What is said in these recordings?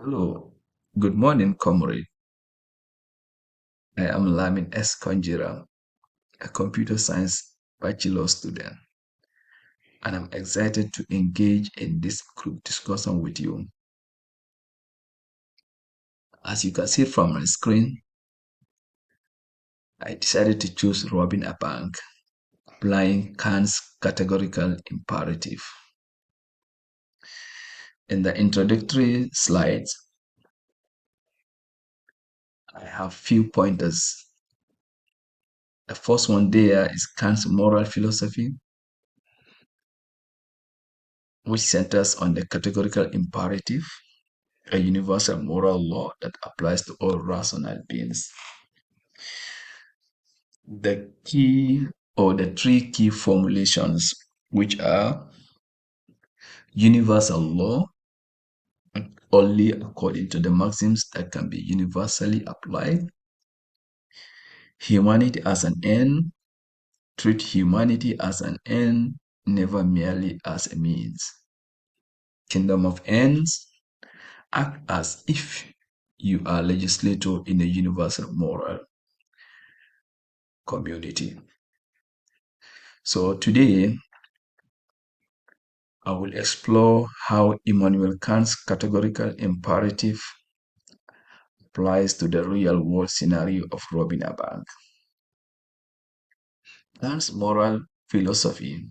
Hello, good morning, comrade. I am Lamin Kongira, a computer science bachelor student, and I'm excited to engage in this group discussion with you. As you can see from my screen, I decided to choose robbing a bank, applying Kant's categorical imperative. In the introductory slides, I have few pointers. The first one there is Kant's moral philosophy, which centers on the categorical imperative, a universal moral law that applies to all rational beings. The key or the three key formulations, which are universal law, only according to the maxims that can be universally applied, humanity as an end, treat humanity as an end, never merely as a means. Kingdom of ends, act as if you are legislator in a universal moral community. So today, I will explore how Immanuel Kant's categorical imperative applies to the real world scenario of robbing a bank. Kant's moral philosophy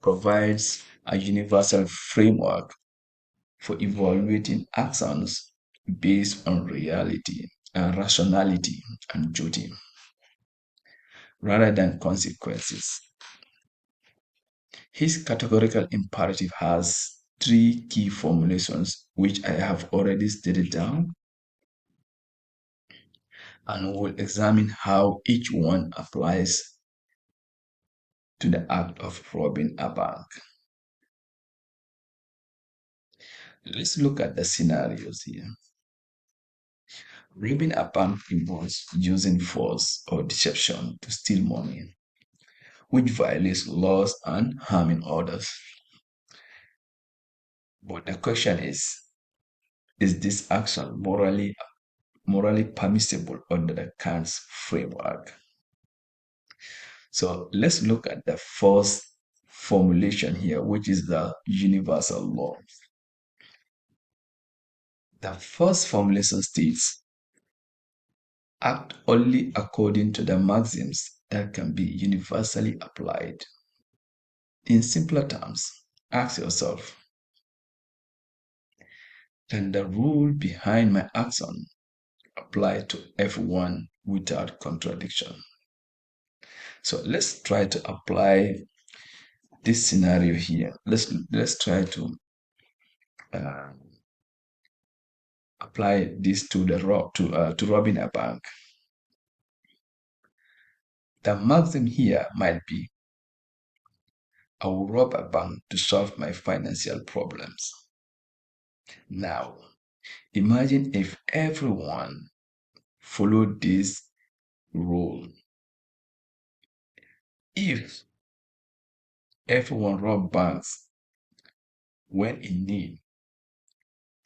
provides a universal framework for evaluating actions based on reality and rationality and duty, rather than consequences. His categorical imperative has three key formulations, which I have already stated down, and we'll examine how each one applies to the act of robbing a bank. Let's look at the scenarios here. Robbing a bank involves using force or deception to steal money, which violates laws and harming others. But the question is this action morally permissible under the Kant's framework? So let's look at the first formulation here, which is the universal law. The first formulation states, act only according to the maxims that can be universally applied. In simpler terms, ask yourself, can the rule behind my action apply to everyone without contradiction? So let's try to apply this scenario here. Let's try to uh, apply this to to robbing a bank. The maxim here might be, I will rob a bank to solve my financial problems. Now, imagine if everyone followed this rule. If everyone robbed banks when in need,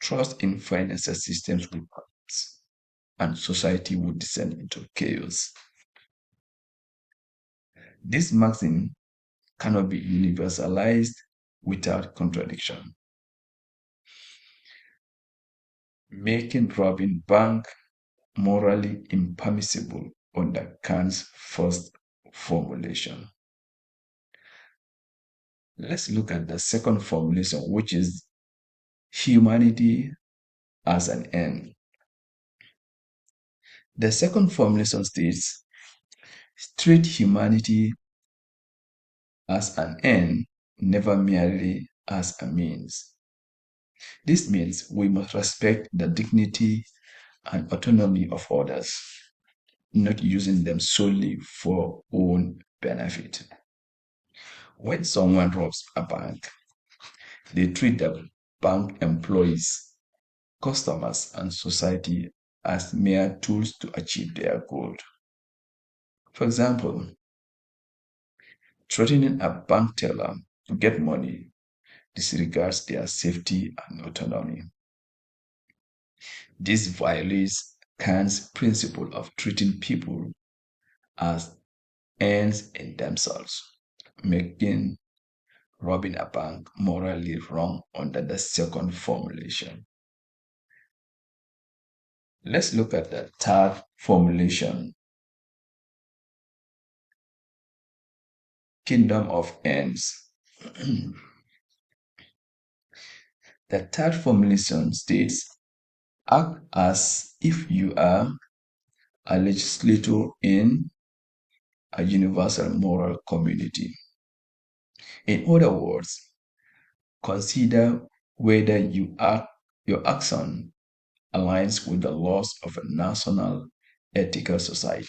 trust in financial systems would collapse and society would descend into chaos. This maxim cannot be universalized without contradiction, making robbing bank morally impermissible under Kant's first formulation. Let's look at the second formulation, which is humanity as an end. The second formulation states, treat humanity as an end, never merely as a means. This means we must respect the dignity and autonomy of others, not using them solely for own benefit. When someone robs a bank, they treat the bank employees, customers, and society as mere tools to achieve their goal. For example, threatening a bank teller to get money disregards their safety and autonomy. This violates Kant's principle of treating people as ends in themselves, making robbing a bank morally wrong under the second formulation. Let's look at the third formulation, kingdom of ends. The third formulation states act as if you are a legislator in a universal moral community. In other words, consider whether your action aligns with the laws of a national ethical society.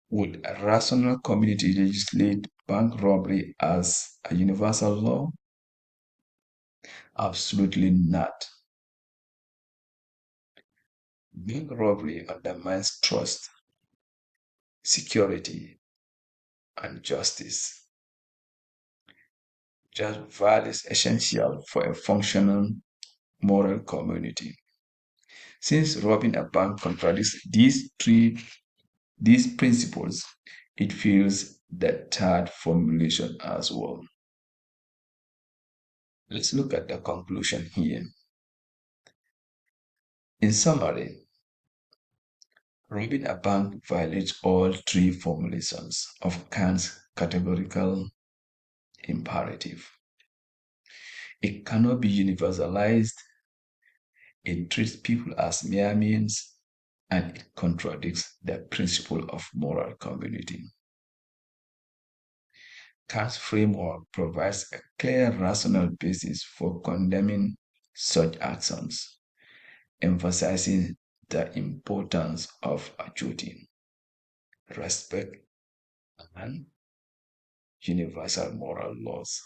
Would a rational community legislate bank robbery as a universal law? Absolutely not. Bank robbery undermines trust, security, and justice, just values essential for a functional moral community. Since robbing a bank contradicts these principles, it feels the third formulation as well. Let's look at the conclusion here. In summary, robbing a bank violates all three formulations of Kant's categorical imperative. It cannot be universalized, it treats people as mere means, and it contradicts the principle of moral community. Kant's framework provides a clear rational basis for condemning such actions, emphasizing the importance of adjudicating respect and universal moral laws.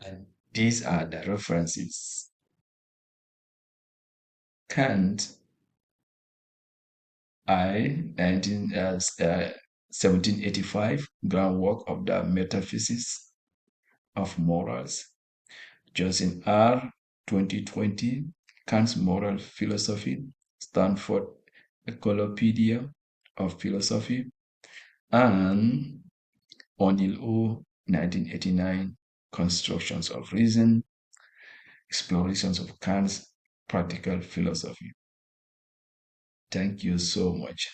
And these are the references. Kant, I, 1785, groundwork of the metaphysics of morals. Johnson R., 2020, Kant's Moral Philosophy, Stanford Encyclopedia of Philosophy, and O'Neill O., 1989, Constructions of Reason, Explorations of Kant's Practical Philosophy. Thank you so much.